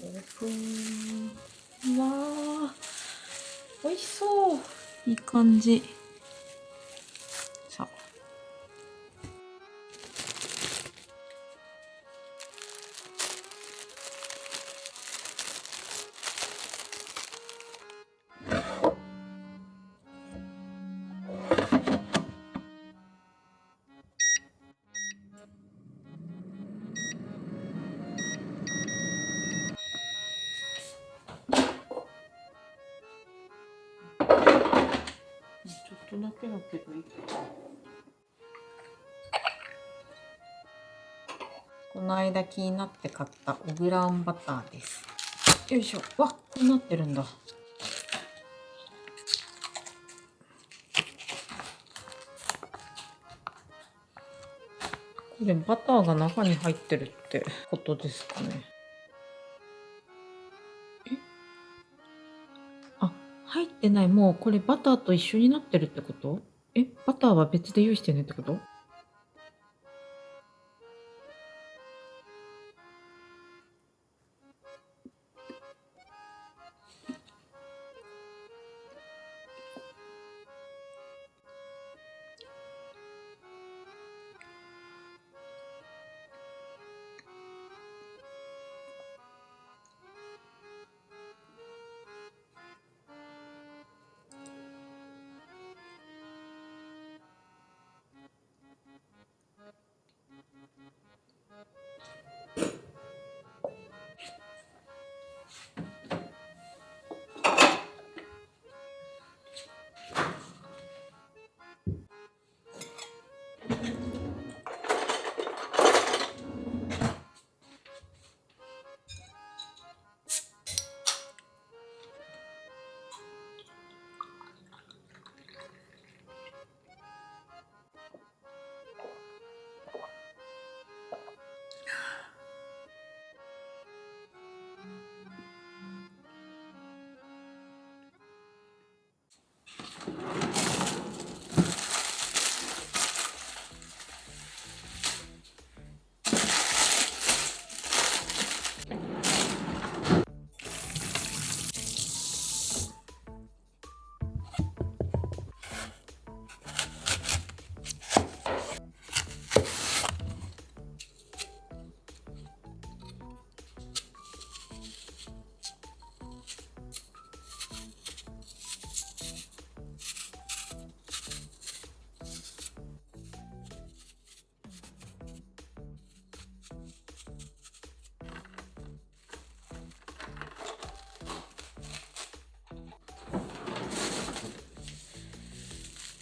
オープン。うわー、美味しそう。いい感じ。さあ。ちょっとだけだけどいいか。この間気になって買ったオグランバターです。よいしょ。わ、こうなってるんだ。これバターが中に入ってるってことですかね。あ、入ってない。もうこれバターと一緒になってるってこと？バターは別で用意してねってこと？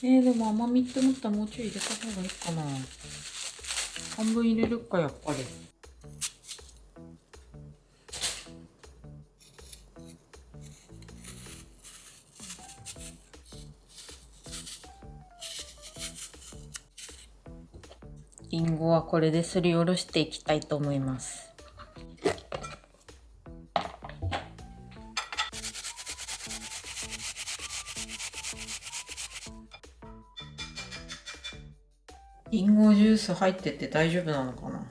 でも甘みって思ったらもうちょい入れた方がいいかな。半分入れるか、やっぱり。りんごはこれですりおろしていきたいと思います。りんごジュース入ってて大丈夫なのかな。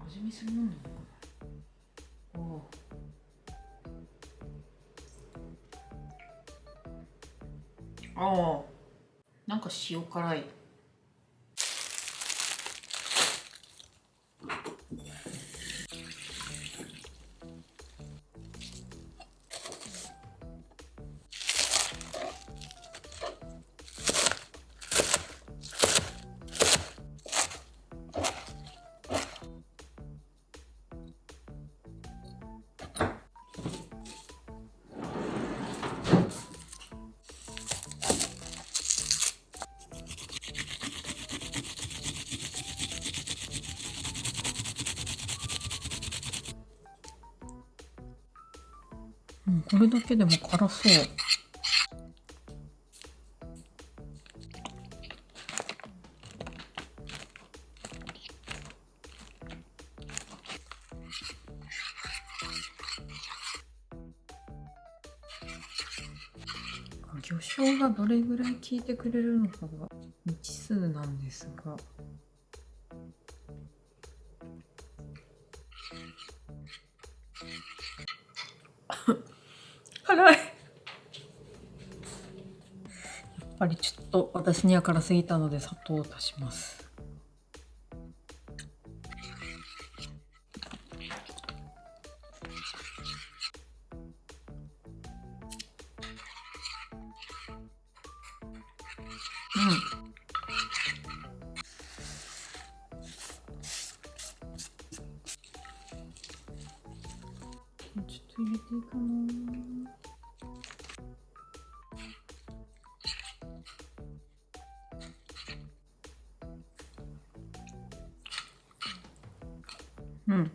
味見するもんなのかな。おお。ああ、なんか塩辛い。これだけでも辛そう。魚醤がどれぐらい効いてくれるのかが未知数なんですが、辛い。やっぱりちょっと私には辛すぎたので砂糖を足します。ちょっと入れていいかな。うん。よ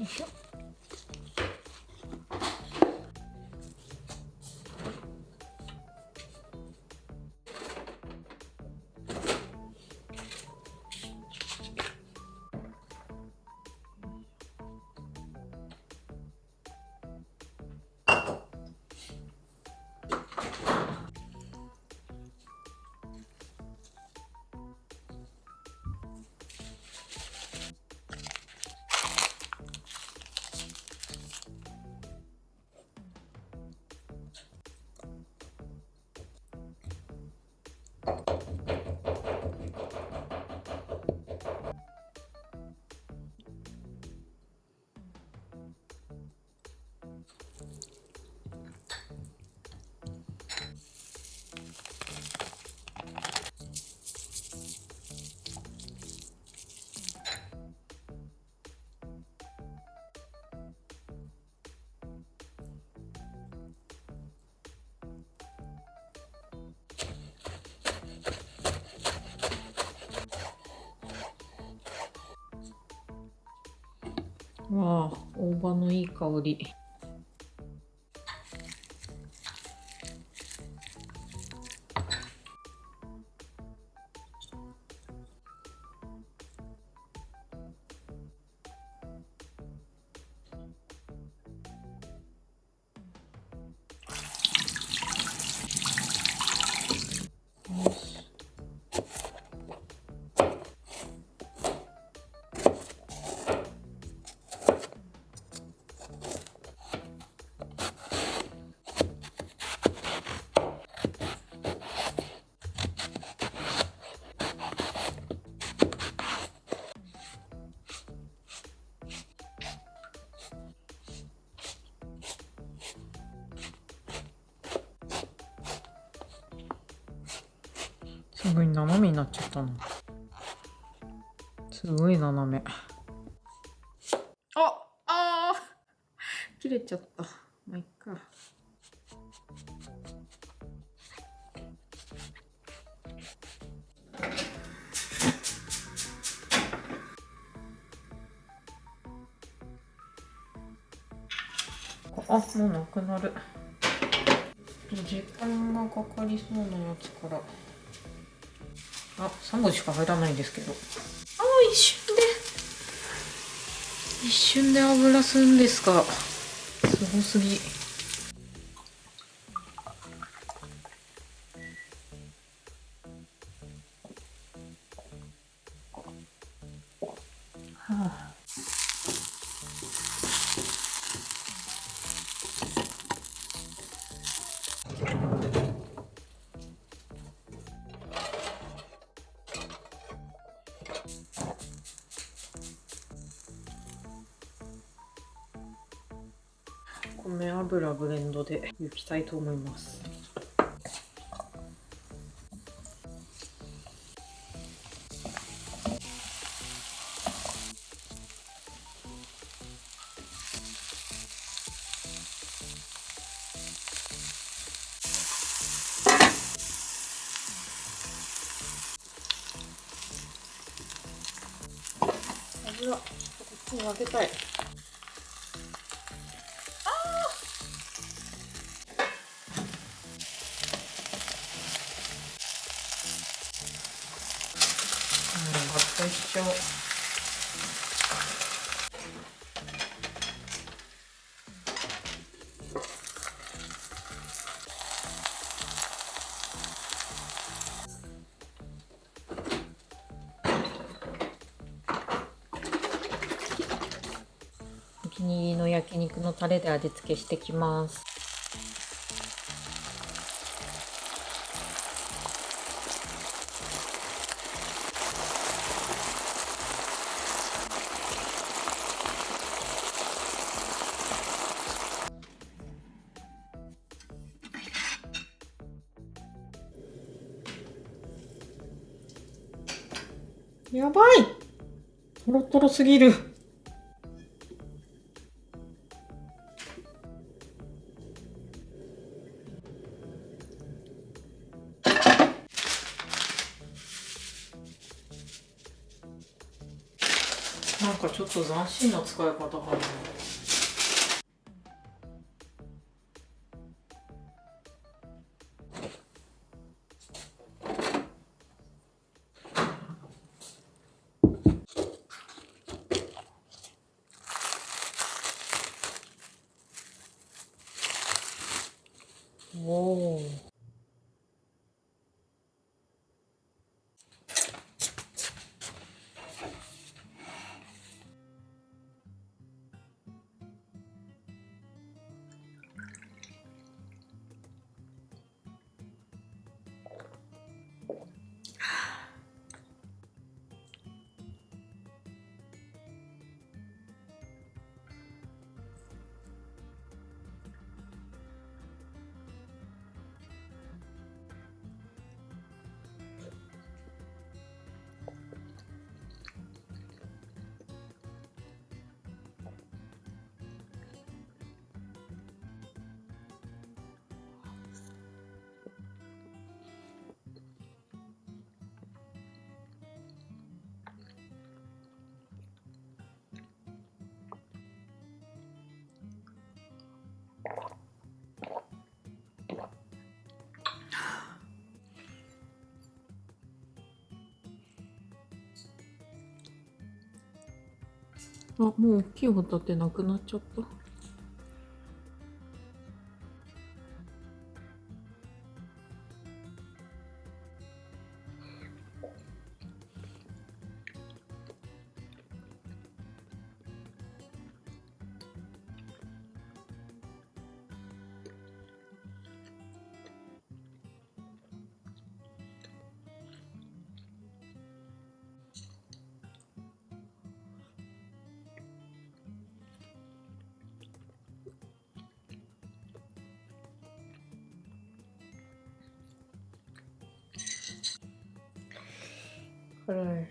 いしょ。わあ、大葉のいい香り。すごい斜めになっちゃったな。すごい斜め。あー切れちゃった。まあ、いっか。あ、もうなくなる。時間がかかりそうなやつから。あ、3文字しか入らないんですけど。一瞬で油吸うんですか。すごすぎ。はあ、米油ブレンドでいきたいと思います。うわ、こっちに分けたい。合体しちゃう。お気に入りの焼肉のタレで味付けしてきます。やばい、トロトロすぎる。なんかちょっと斬新な使い方かな。おお。あ、もう大きいホタテなくなっちゃった。辛い。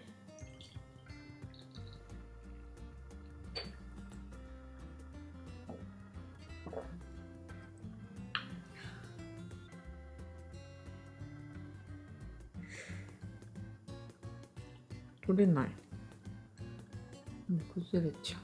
取れない。もう崩れちゃう。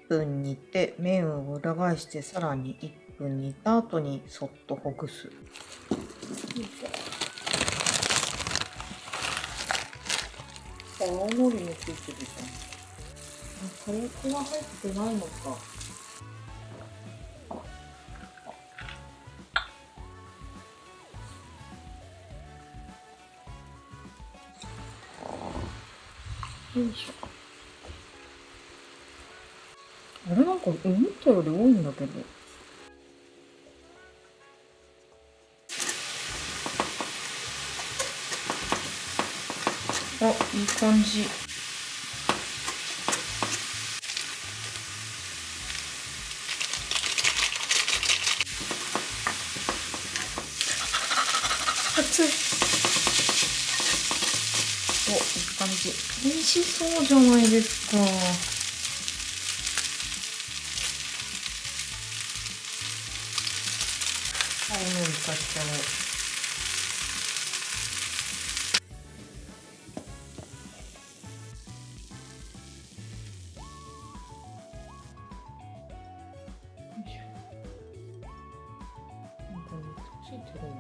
分煮て麺を裏返してさらに1分煮た後にそっとほぐす。青のりもついてるじゃん。火薬が入ってないのか。よいしょ。あれなんか思ったより多いんだけど。あ、いい感じ。熱い。お、いい感じ。美味しそうじゃないですか。青のり足しちゃおう。なんかね、ついてるん